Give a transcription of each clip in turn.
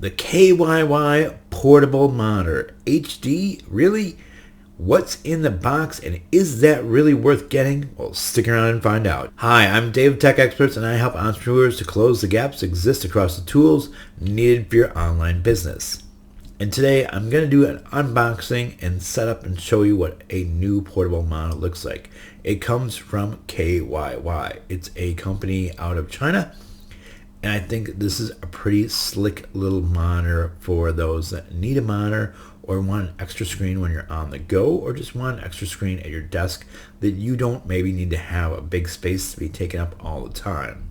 The KYY portable monitor. HD? Really? What's in the box, and is that really worth getting? Well, stick around and find out. Hi, I'm Dave of Tech Experts, and I help entrepreneurs to close the gaps that exist across the tools needed for your online business. And today I'm going to do an unboxing and setup and show you what a new portable monitor looks like. It comes from KYY. It's a company out of China. And I think this is a pretty slick little monitor for those that need a monitor or want an extra screen when you're on the go, or just want an extra screen at your desk that you don't maybe need to have a big space to be taken up all the time.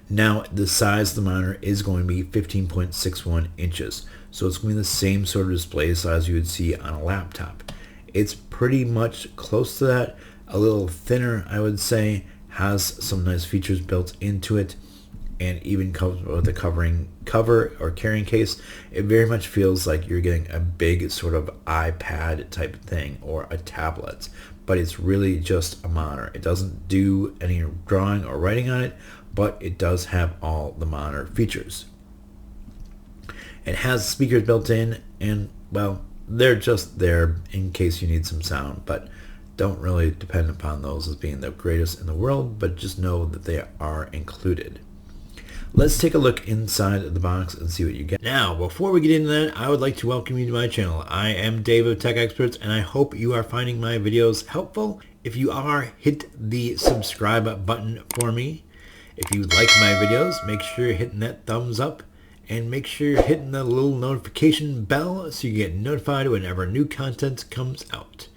Now, the size of the monitor is going to be 15.61 inches. So it's going to be the same sort of display size you would see on a laptop. It's pretty much close to that, a little thinner, I would say. Has some nice features built into it, and even comes with a cover or carrying case. It very much feels like you're getting a big sort of iPad type thing or a tablet, but it's really just a monitor. It doesn't do any drawing or writing on it, but it does have all the monitor features. It has speakers built in, and well, they're just there in case you need some sound, but don't really depend upon those as being the greatest in the world, but just know that they are included. Let's take a look inside of the box and see what you get. Now, before we get into that, I would like to welcome you to my channel. I am Dave of Tech Experts, and I hope you are finding my videos helpful. If you are, hit the subscribe button for me. If you like my videos, make sure you're hitting that thumbs up, and make sure you're hitting the little notification bell so you get notified whenever new content comes out.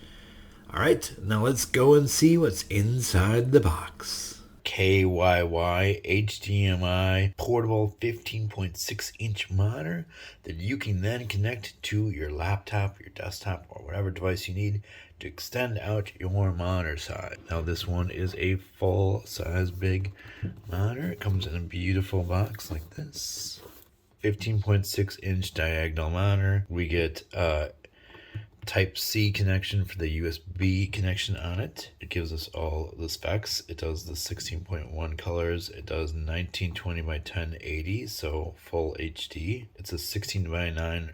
Alright, now let's go and see what's inside the box. KYY HDMI portable 15.6 inch monitor that you can then connect to your laptop, your desktop, or whatever device you need to extend out your monitor size. Now this one is a full size big monitor. It comes in a beautiful box like this. 15.6 inch diagonal monitor. We get Type-C connection for the USB connection on it. It gives us all the specs. It does the 16.1 colors. It does 1920 by 1080, so full HD. It's a 16 by 9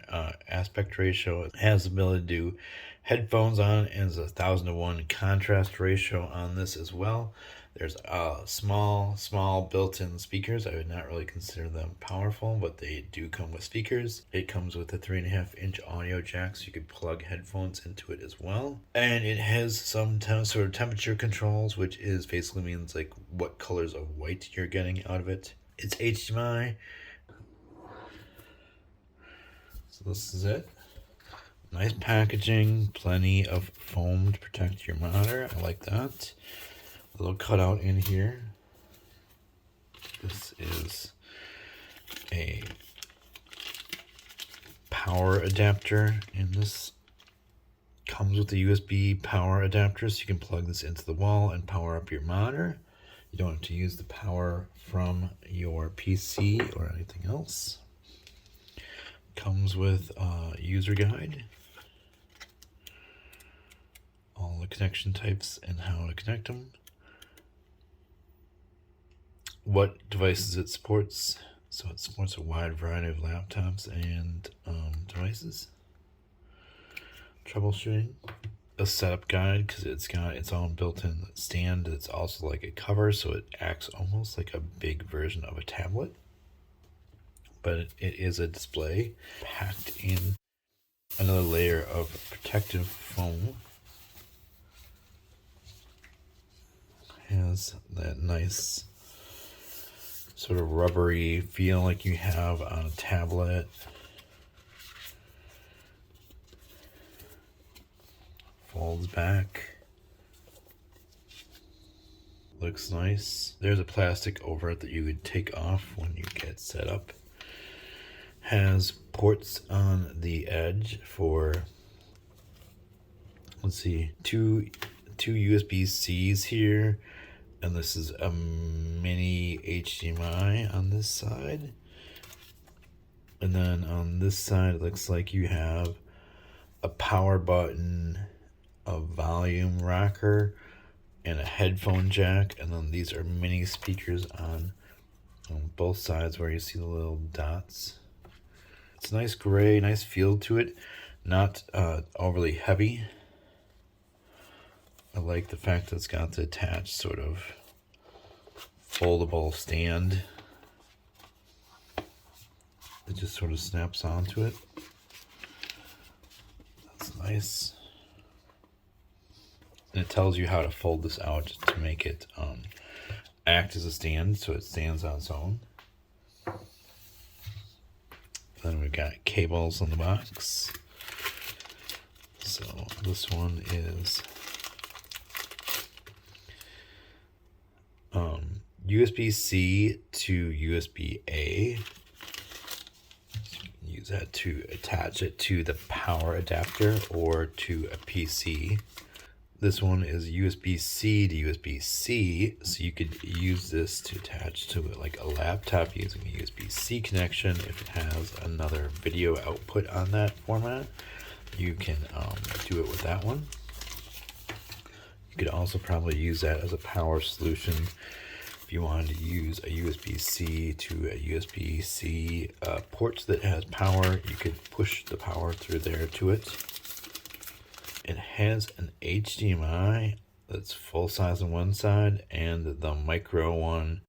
aspect ratio. It has the ability to do headphones on it, and there's a 1000:1 contrast ratio on this as well. There's small built-in speakers. I would not really consider them powerful, but they do come with speakers. It comes with a 3.5 inch audio jack, so you could plug headphones into it as well. And it has some sort of temperature controls, which is basically means like what colors of white you're getting out of it. It's HDMI. So this is it. Nice packaging, plenty of foam to protect your monitor. I like that. A little cutout in here. This is a power adapter, and this comes with a USB power adapter, so you can plug this into the wall and power up your monitor. You don't have to use the power from your PC or anything else. Comes with a user guide, all the connection types and how to connect them, what devices it supports. So it supports a wide variety of laptops and devices. Troubleshooting, a setup guide, because it's got its own built-in stand that's also like a cover, so it acts almost like a big version of a tablet, but it is a display packed in another layer of protective foam. Has that nice sort of rubbery feel like you have on a tablet. Folds back. Looks nice. There's a plastic over it that you would take off when you get set up. Has ports on the edge for, let's see, two USB-Cs here. And this is a mini HDMI on this side. And then on this side, it looks like you have a power button, a volume rocker, and a headphone jack. And then these are mini speakers on on both sides where you see the little dots. It's a nice gray, nice feel to it, not overly heavy. I like the fact that it's got the attached sort of foldable stand. It just sort of snaps onto it. That's nice. And it tells you how to fold this out to make it act as a stand, so it stands on its own. Then we've got cables in the box. So this one is USB-C to USB-A. So you can use that to attach it to the power adapter or to a PC. This one is USB-C to USB-C, so you could use this to attach to like a laptop using a USB-C connection. If it has another video output on that format, you can do it with that one. You could also probably use that as a power solution. If you wanted to use a USB-C to a USB-C port that has power, you could push the power through there to it. It has an HDMI that's full size on one side and the micro one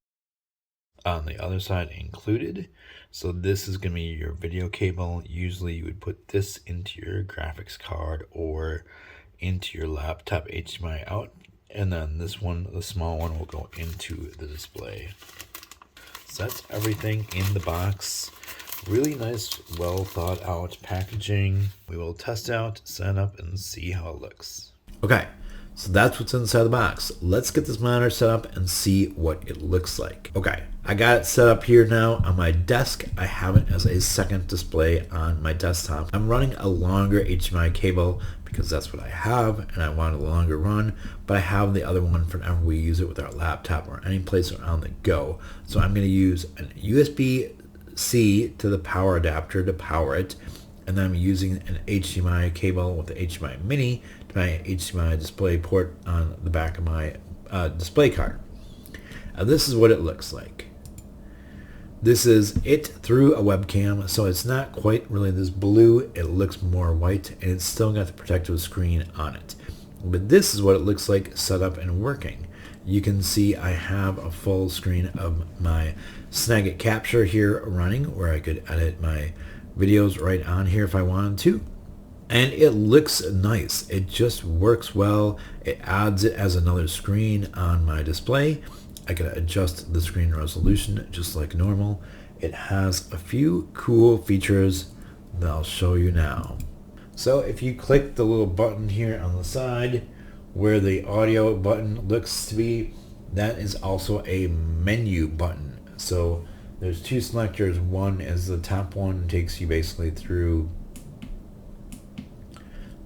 on the other side included. So this is going to be your video cable. Usually you would put this into your graphics card or into your laptop HDMI out, and then this one, the small one, will go into the display. So that's everything in the box. Really nice, well thought out packaging. We will test out, set up, and see how it looks. Okay, so that's what's inside the box. Let's get this monitor set up and see what it looks like. Okay, I got it set up here now on my desk. I have it as a second display on my desktop. I'm running a longer HDMI cable because that's what I have, and I want a longer run, but I have the other one for whenever we use it with our laptop or any place on the go. So I'm going to use an USB-C to the power adapter to power it, and then I'm using an HDMI cable with the HDMI mini to my HDMI display port on the back of my display card. Now this is what it looks like. This is it through a webcam, so it's not quite really this blue. It looks more white, and it's still got the protective screen on it. But this is what it looks like set up and working. You can see I have a full screen of my Snagit Capture here running, where I could edit my videos right on here if I wanted to. And it looks nice. It just works well. It adds it as another screen on my display. I can adjust the screen resolution just like normal. It has a few cool features that I'll show you now. So if you click the little button here on the side where the audio button looks to be, that is also a menu button. So there's two selectors. One is the top one, takes you basically through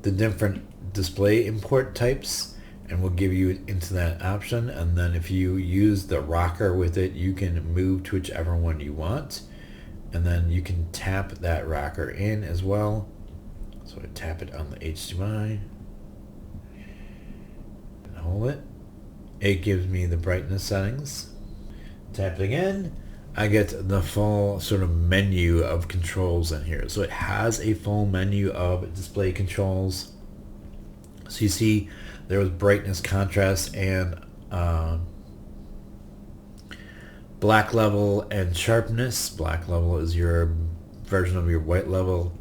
the different display import types, and we'll give you into that option. And then if you use the rocker with it, you can move to whichever one you want, and then you can tap that rocker in as well. So I tap it on the HDMI and hold it. It gives me the brightness settings. Tap it again. I get the full sort of menu of controls in here. So it has a full menu of display controls. So you see there was brightness, contrast, and black level and sharpness. Black level is your version of your white level.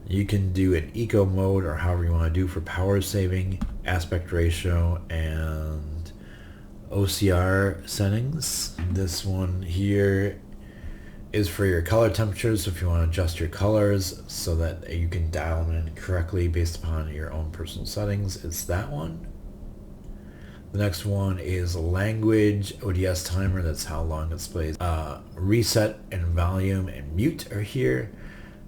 You can do an eco mode or however you want to do for power saving, aspect ratio, and OCR settings. This one here is for your color temperatures, so if you want to adjust your colors so that you can dial them in correctly based upon your own personal settings, it's that one. The next one is language, ODS timer, that's how long it displays. Reset and volume and mute are here.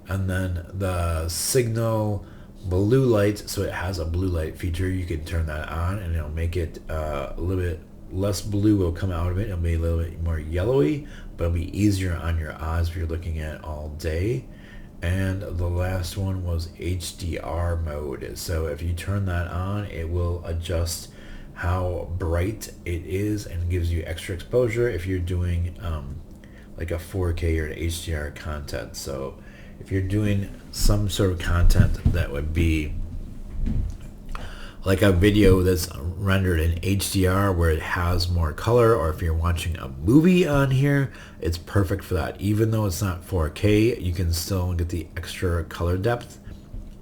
And then the signal blue light, so it has a blue light feature. You can turn that on and it'll make it a little bit less blue will come out of it. It'll be a little bit more yellowy, but it'll be easier on your eyes if you're looking at it all day. And the last one was HDR mode. So if you turn that on, it will adjust how bright it is and gives you extra exposure. If you're doing like a 4K or an HDR content. So if you're doing some sort of content that would be like a video that's rendered in HDR where it has more color, or if you're watching a movie on here, it's perfect for that. Even though it's not 4K, you can still get the extra color depth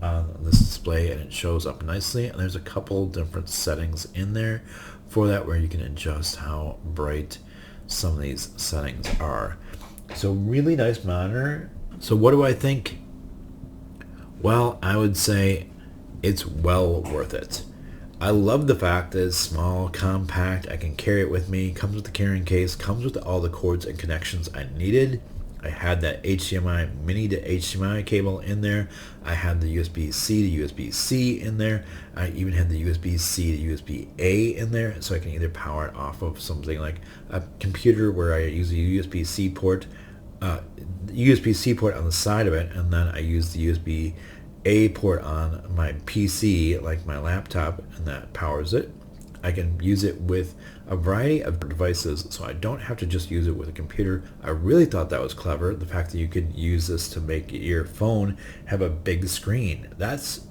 on this display, and it shows up nicely. And there's a couple different settings in there for that where you can adjust how bright some of these settings are. So really nice monitor. So what do I think? Well, I would say it's well worth it. I love the fact that it's small, compact, I can carry it with me, comes with the carrying case, comes with all the cords and connections I needed. I had that HDMI mini to HDMI cable in there. I had the USB-C to USB-C in there. I even had the USB-C to USB-A in there, so I can either power it off of something like a computer where I use a USB-C port, USB-C port on the side of it, and then I use the USB-A port on my PC, like my laptop, and that powers it. I can use it with a variety of devices, so I don't have to just use it with a computer. I really thought that was clever, the fact that you could use this to make your phone have a big screen. That's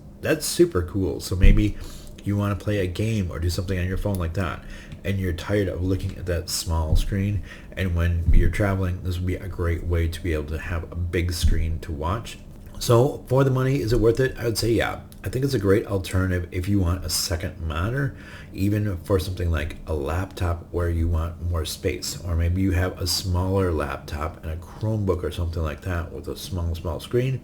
super cool. So maybe you want to play a game or do something on your phone like that, and you're tired of looking at that small screen, and when you're traveling, this would be a great way to be able to have a big screen to watch. So for the money, is it worth it? I would say yeah. I think it's a great alternative if you want a second monitor, even for something like a laptop where you want more space, or maybe you have a smaller laptop and a Chromebook or something like that with a small screen.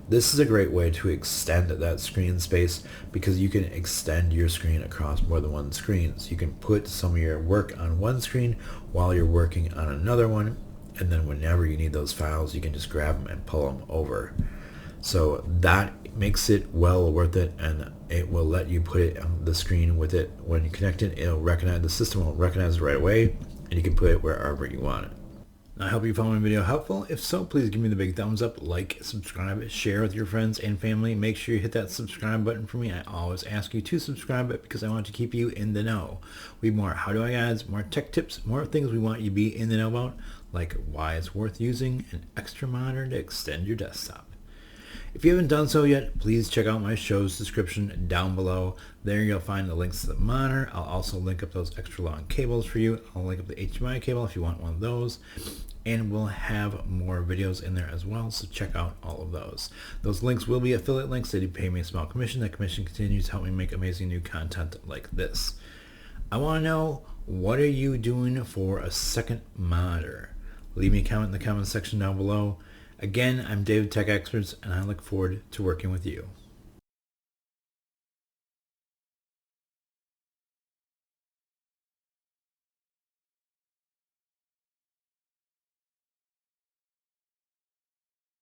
This is a great way to extend that screen space, because you can extend your screen across more than one screen. So you can put some of your work on one screen while you're working on another one, and then whenever you need those files, you can just grab them and pull them over. So that makes it well worth it, and it will let you put it on the screen with it. When you connect it, the system will recognize it right away, and you can put it wherever you want it. I hope you found my video helpful. If so, please give me the big thumbs up, like, subscribe, share with your friends and family. Make sure you hit that subscribe button for me. I always ask you to subscribe because I want to keep you in the know. We have more how do I ads, more tech tips, more things we want you to be in the know about, like why it's worth using an extra monitor to extend your desktop. If you haven't done so yet, please check out my show's description down below. There you'll find the links to the monitor. I'll also link up those extra long cables for you. I'll link up the HDMI cable if you want one of those. And we'll have more videos in there as well, so check out all of those. Those links will be affiliate links. They do pay me a small commission. That commission continues to help me make amazing new content like this. I want to know, what are you doing for a second monitor? Leave me a comment in the comment section down below. Again, I'm David Tech Experts, and I look forward to working with you.